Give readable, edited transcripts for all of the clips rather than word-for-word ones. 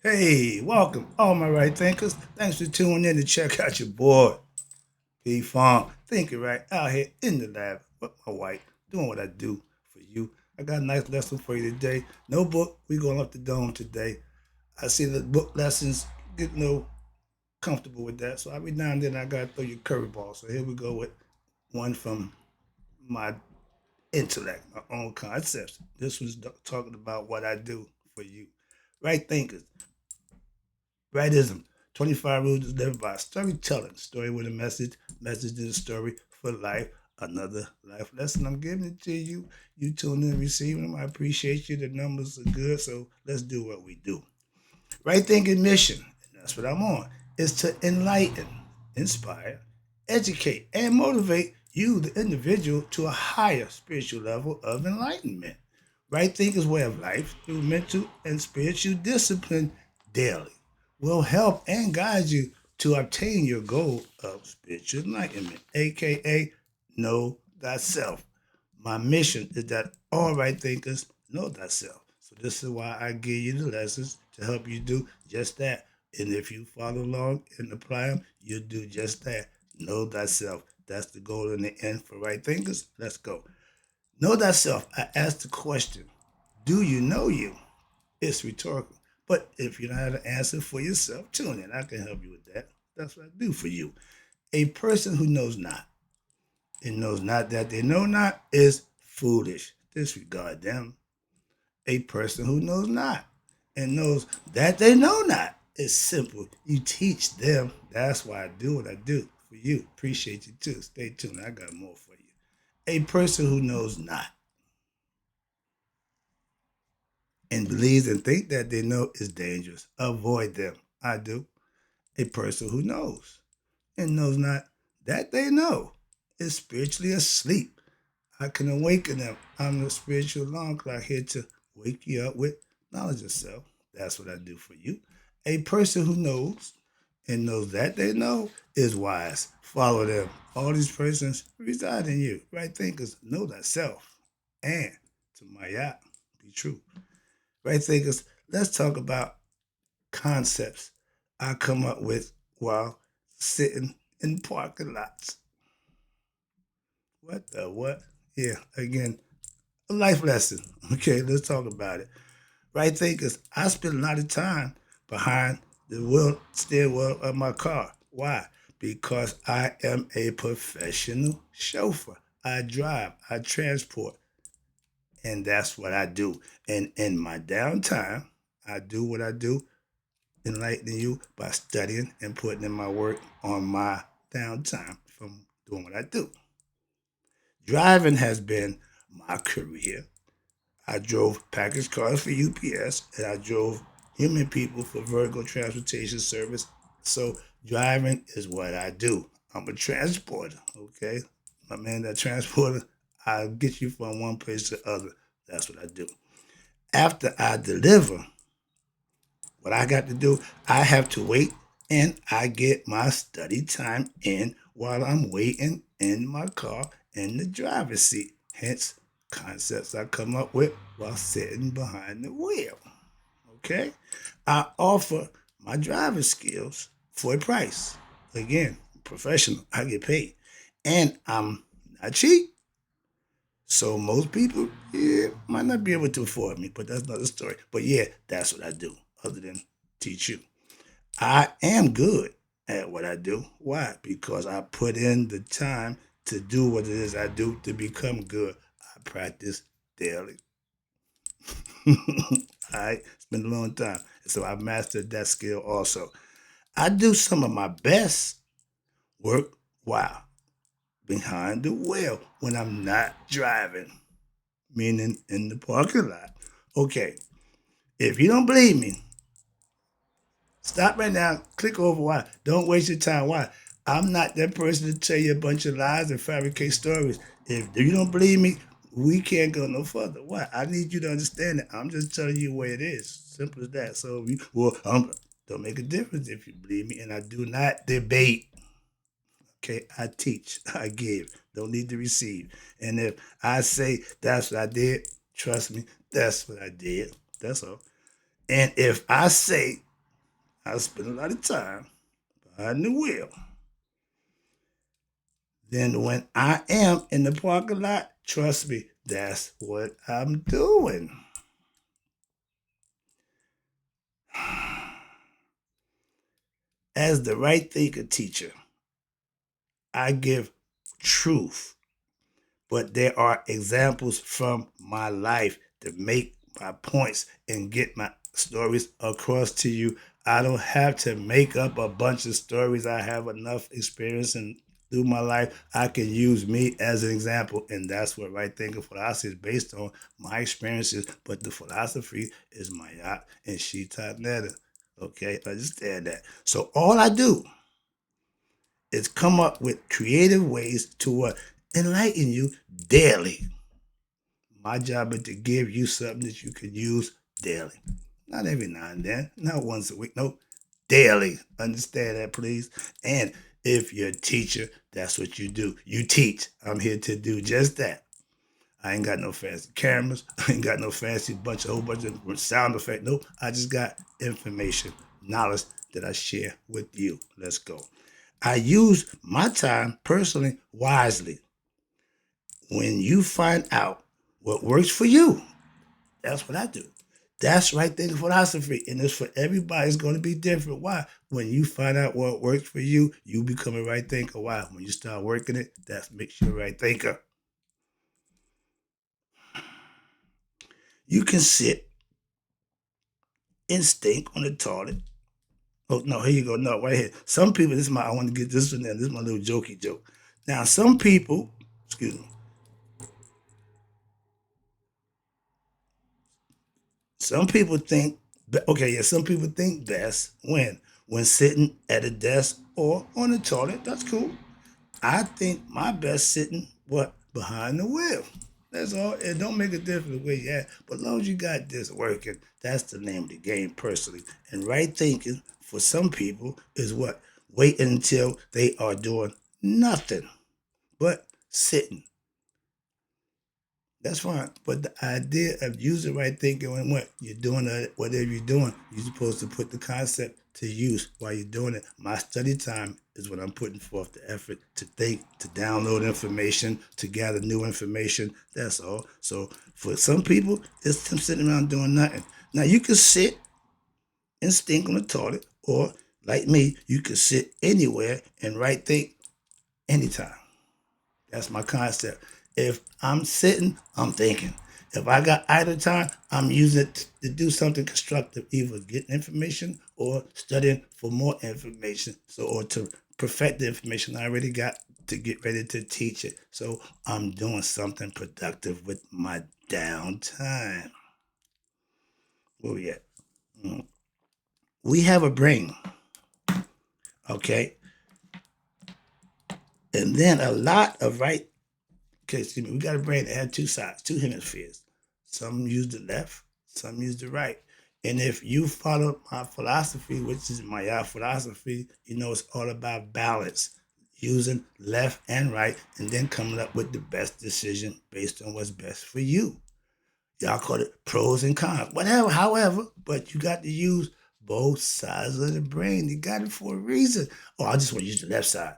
Hey, welcome, all my right thinkers. Thanks for tuning in to check out your boy, P Funk. Thinking right out here in the lab with my wife, doing what I do for you. I got a nice lesson for you today. No book, we going up the dome today. I see the book lessons get a little comfortable with that, so every now and then I gotta throw you a curveball. So here we go with one from my intellect, my own concepts. This was talking about what I do for you. Right thinkers. Rightism. 25 rules to live by. Storytelling. Story with a message. Message in the story for life. Another life lesson. I'm giving it to you. You tune in and receiving them. I appreciate you. The numbers are good. So let's do what we do. Right thinking mission. And that's what I'm on. Is to enlighten, inspire, educate, and motivate you, the individual, to a higher spiritual level of enlightenment. Right thinking's way of life through mental and spiritual discipline daily will help and guide you to obtain your goal of spiritual enlightenment, aka know thyself. My mission is that all right thinkers know thyself. So this is why I give you the lessons to help you do just that. And if you follow along and apply them, you'll do just that. Know thyself. That's the goal in the end for right thinkers. Let's go. Know thyself. I asked the question, do you know you? It's rhetorical. But if you don't have an answer for yourself, tune in. I can help you with that. That's what I do for you. A person who knows not and knows not that they know not is foolish. Disregard them. A person who knows not and knows that they know not is simple. You teach them. That's why I do what I do for you. Appreciate you too. Stay tuned. I got more for you. A person who knows not and believes and think that they know is dangerous. Avoid them. I do. A person who knows and knows not that they know is spiritually asleep. I can awaken them. I'm the spiritual alarm clock here to wake you up with knowledge of self. That's what I do for you. A person who knows and knows that they know is wise. Follow them. All these persons reside in you. Right thinkers know thyself. And to my yacht, be true. Right thinkers, let's talk about concepts I come up with while sitting in parking lots. What the what? Yeah, again, a life lesson. Okay, let's talk about it. Right thinkers, I spend a lot of time behind the wheel, steering wheel of my car. Why? Because I am a professional chauffeur. I drive, I transport, and that's what I do. And in my downtime, I do what I do, enlightening you by studying and putting in my work on my downtime from doing what I do. Driving has been my career. I drove package cars for UPS and I drove human people for Vertical Transportation Service. So driving is what I do. I'm a transporter, okay? My man, that transporter, I'll get you from one place to the other. That's what I do. After I deliver, what I got to do, I have to wait and I get my study time in while I'm waiting in my car in the driver's seat. Hence, concepts I come up with while sitting behind the wheel. Okay? I offer my driving skills for a price. Again, professional, I get paid. And I'm not cheap. So most people, yeah, might not be able to afford me, but that's another story. But yeah, that's what I do, other than teach you. I am good at what I do. Why? Because I put in the time to do what it is I do to become good. I practice daily. All right, it's been a long time. So I've mastered that skill also. I do some of my best work while behind the wheel when I'm not driving, meaning in the parking lot. Okay, if you don't believe me, stop right now. Click over. Why? Don't waste your time. Why? I'm not that person to tell you a bunch of lies and fabricate stories. If you don't believe me, we can't go no further. Why? I need you to understand it. I'm just telling you where it is. Simple as that. So, don't make a difference if you believe me. And I do not debate. Okay, I teach, I give. Don't need to receive. And if I say that's what I did, trust me, that's what I did. That's all. And if I say I spend a lot of time behind the wheel. Then when I am in the parking lot, trust me, that's what I'm doing. As the right thinker teacher, I give truth, but there are examples from my life to make my points and get my stories across to you. I don't have to make up a bunch of stories. I have enough experience and through my life, I can use me as an example, and that's what right thinking philosophy is based on my experiences. But the philosophy is Mayat and Shita Netta. Okay, understand that. So all I do is come up with creative ways to enlighten you daily. My job is to give you something that you can use daily. Not every now and then, not once a week, no, daily. Understand that, please? And if you're a teacher, that's what you do. You teach. I'm here to do just that. I ain't got no fancy cameras. I ain't got no fancy whole bunch of sound effect. Nope. I just got information, knowledge that I share with you. Let's go. I use my time personally wisely. When you find out what works for you, that's what I do. That's right thinking philosophy. And it's for everybody. It's going to be different. Why? When you find out what works for you, you become a right thinker. Why? When you start working it, that makes you a right thinker. You can sit and stink on the toilet. Oh, no, here you go. No, right here. Some people, this is my, I want to get this one in. This is my little jokey joke. Now, some people, excuse me, some people think, okay, yeah, some people think best when sitting at a desk or on the toilet. That's cool. I think my best sitting what behind the wheel. That's all. It don't make a difference where you at, but as long as you got this working, that's the name of the game, personally. And right thinking for some people is what waiting until they are doing nothing but sitting. That's fine. But the idea of using right thinking when what you're doing, whatever you're doing, you're supposed to put the concept to use while you're doing it. My study time is when I'm putting forth the effort to think, to download information, to gather new information. That's all. So for some people, it's them sitting around doing nothing. Now you can sit and stink on the toilet, or like me, you can sit anywhere and right think anytime. That's my concept. If I'm sitting, I'm thinking. If I got idle time, I'm using it to do something constructive, either getting information or studying for more information. So, or to perfect the information I already got to get ready to teach it. So I'm doing something productive with my downtime. Where we at? Mm. We have a brain, okay? And then a lot of right. Okay, excuse me. We got a brain that has two sides, two hemispheres. Some use the left, some use the right. And if you follow my philosophy, which is my philosophy, you know it's all about balance, using left and right, and then coming up with the best decision based on what's best for you. Y'all call it pros and cons, whatever, however, but you got to use both sides of the brain. You got it for a reason. Oh, I just want to use the left side.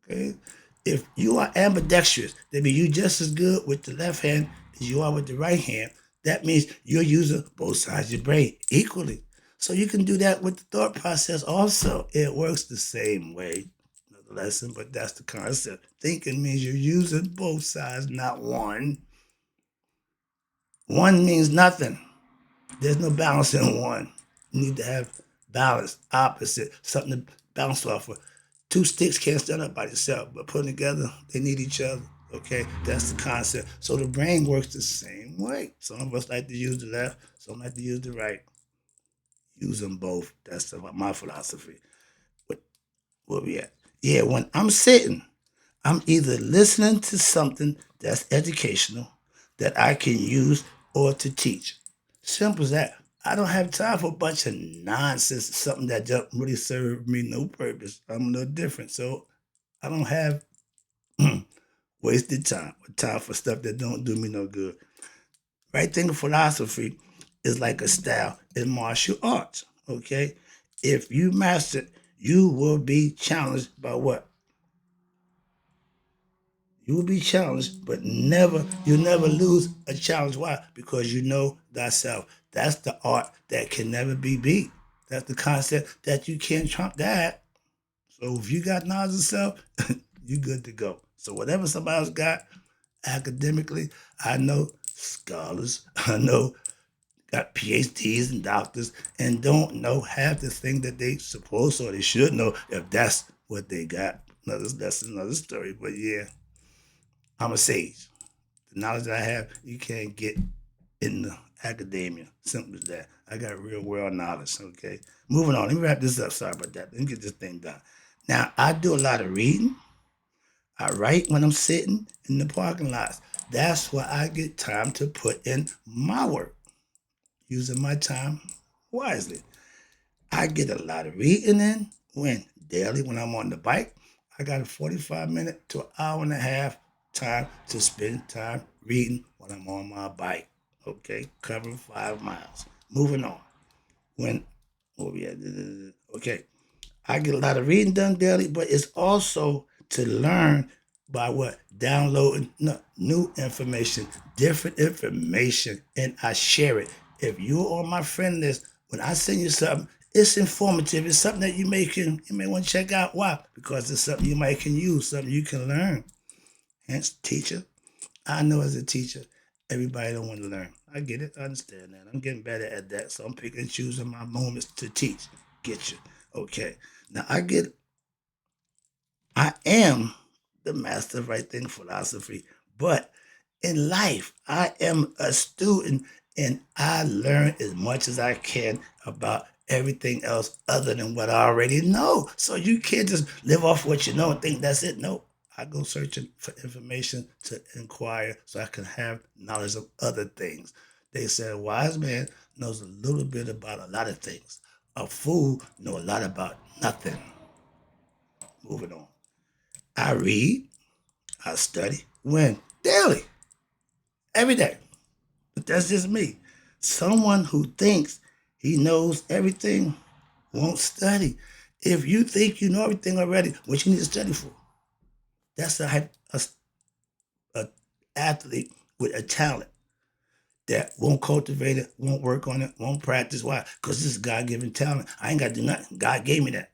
Okay. If you are ambidextrous, that means you just as good with the left hand as you are with the right hand. That means you're using both sides of your brain equally. So you can do that with the thought process also. It works the same way. Another lesson, but that's the concept. Thinking means you're using both sides, not one. One means nothing. There's no balance in one. You need to have balance, opposite, something to bounce off of. Two sticks can't stand up by themselves, but put them together, they need each other. Okay, that's the concept. So the brain works the same way. Some of us like to use the left, some like to use the right. Use them both. That's my philosophy. But where we at? Yeah, when I'm sitting, I'm either listening to something that's educational that I can use or to teach. Simple as that. I don't have time for a bunch of nonsense, something that don't really serve me no purpose. I'm a little different. So I don't have wasted time or time for stuff that don't do me no good. Right thinking philosophy is like a style in martial arts. Okay. If you master it, you will be challenged by what? You will be challenged, but you'll never lose a challenge. Why? Because you know thyself. That's the art that can never be beat. That's the concept that you can't trump that. So if you got knowledge of self, you good to go. So whatever somebody else got academically, I know scholars, I know got PhDs and doctors and don't know half the thing that they supposed or they should know if that's what they got. That's another story. But yeah, I'm a sage. The knowledge that I have, you can't get in the academia. Simple as that. I got real world knowledge. Okay. Moving on. Let me wrap this up. Sorry about that. Let me get this thing done. Now, I do a lot of reading. I write when I'm sitting in the parking lots. That's where I get time to put in my work, using my time wisely. I get a lot of reading in when daily when I'm on the bike. I got a 45-minute to an hour and a half time to spend time reading when I'm on my bike. Okay, covering 5 miles. Moving on. When oh yeah, okay. I get a lot of reading done daily, but it's also to learn by what? Downloading new information, different information, and I share it. If you're on my friend list, when I send you something, it's informative. It's something that you may want to check out. Why? Because it's something you might can use, something you can learn. Hence, teacher. I know as a teacher, everybody don't want to learn. I get it. I understand that. I'm getting better at that. So I'm picking and choosing my moments to teach. Get you. Okay. Now I am the master of right thing philosophy, but in life, I am a student and I learn as much as I can about everything else other than what I already know. So you can't just live off what you know and think that's it. No, I go searching for information to inquire so I can have knowledge of other things. They said a wise man knows a little bit about a lot of things. A fool know a lot about nothing. Moving on. I read, I study, when? Daily, every day. But that's just me. Someone who thinks he knows everything won't study. If you think you know everything already, what you need to study for? That's a athlete with a talent that won't cultivate it, won't work on it, won't practice. Why? Because this is God given talent. I ain't got to do nothing. God gave me that.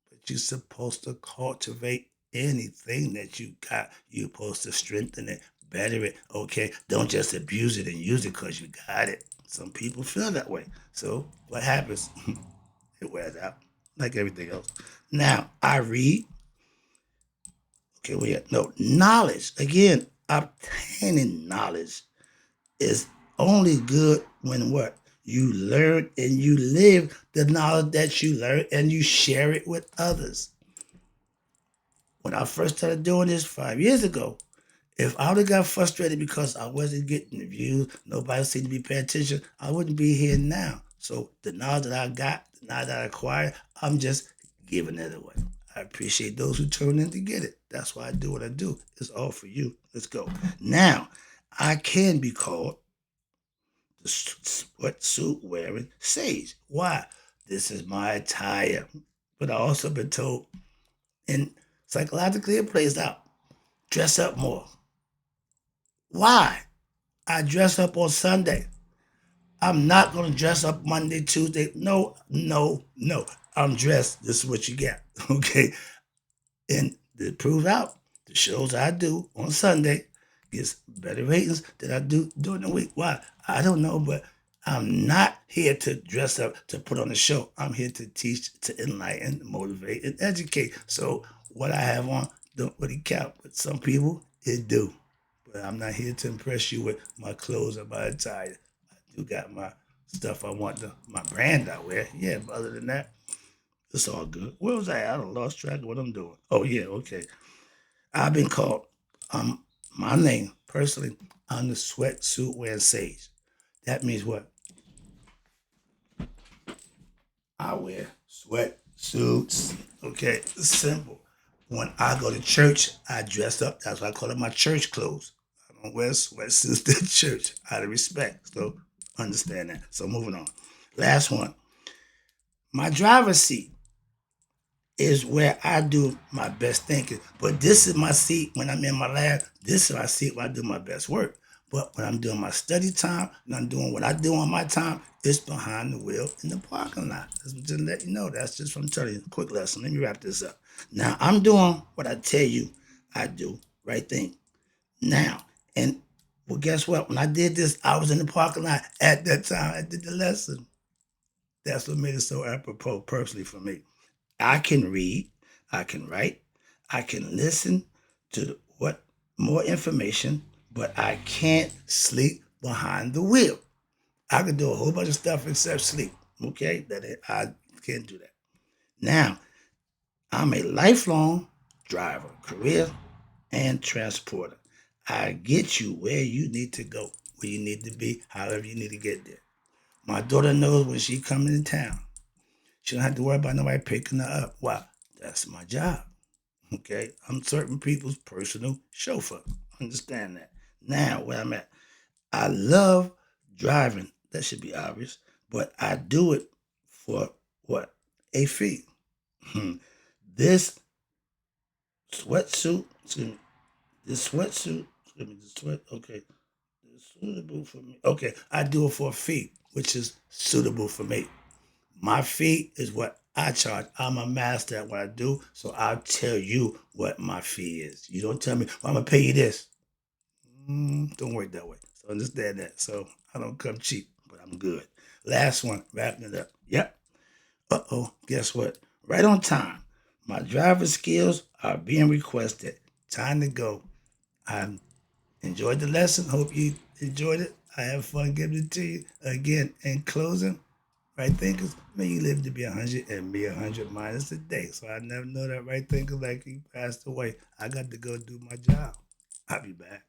But you're supposed to cultivate anything that you got. You're supposed to strengthen it, better it. Okay, don't just abuse it and use it because you got it. Some people feel that way. So what happens? It wears out like everything else. Now I read. Okay, we have no knowledge. Again, obtaining knowledge is only good when what? You learn and you live the knowledge that you learn and you share it with others. When I first started doing this 5 years ago, if I would have got frustrated because I wasn't getting the views, nobody seemed to be paying attention, I wouldn't be here now. So the knowledge that I got, the knowledge that I acquired, I'm just giving it away. I appreciate those who turn in to get it. That's why I do what I do. It's all for you. Let's go. Now, I can be called the sweatsuit wearing sage. Why? This is my attire. But I also been told, and psychologically it plays out, dress up more. Why? I dress up on Sunday. I'm not going to dress up Monday, Tuesday. No, no, no. I'm dressed. This is what you get. Okay. And it proves out the shows I do on Sunday gets better ratings than I do during the week. Why? I don't know, but I'm not here to dress up to put on a show. I'm here to teach, to enlighten, motivate, and educate. So what I have on don't really count. But some people, it do. But I'm not here to impress you with my clothes or my attire. I do got my stuff I want, my brand I wear. Yeah, but other than that, it's all good. Where was I at? I done lost track of what I'm doing. Oh, yeah, okay. I've been called, my name, personally, I'm the sweatsuit wearing sage. That means what? I wear sweatsuits. Okay, it's simple. When I go to church, I dress up. That's why I call it my church clothes. I don't wear sweatsuits to church out of respect. So understand that. So moving on. Last one. My driver's seat is where I do my best thinking. But this is my seat when I'm in my lab. This is my seat when I do my best work. But when I'm doing my study time and I'm doing what I do on my time, it's behind the wheel in the parking lot. That's just to let you know. That's just from telling you. Quick lesson. Let me wrap this up. Now I'm doing what I tell you I do. Right thing. Now, and well, guess what? When I did this, I was in the parking lot at that time. I did the lesson. That's what made it so apropos personally for me. I can read, I can write, I can listen to what more information, but I can't sleep behind the wheel. I can do a whole bunch of stuff except sleep. Okay, I can't do that. Now, I'm a lifelong driver, career and transporter. I get you where you need to go, where you need to be, however you need to get there. My daughter knows when she coming to town. She don't have to worry about nobody picking her up. Why? That's my job. Okay, I'm certain people's personal chauffeur. Understand that. Now, where I'm at, I love driving. That should be obvious, but I do it for what? A fee. This sweatsuit, excuse me, this sweatsuit, excuse me, the sweat, okay, it's suitable for me. Okay, I do it for a fee, which is suitable for me. My fee is what I charge. I'm a master at what I do, so I'll tell you what my fee is. You don't tell me, well, I'm gonna pay you this. Don't work that way. So understand that. So I don't come cheap, but I'm good. Last one, wrapping it up. Yep. Guess what? Right on time. My driver skills are being requested. Time to go. I enjoyed the lesson. Hope you enjoyed it. I have fun giving it to you. Again, in closing, right thinkers, may you live to be 100 and be 100 minus a day. So I never know that right thinker like he passed away. I got to go do my job. I'll be back.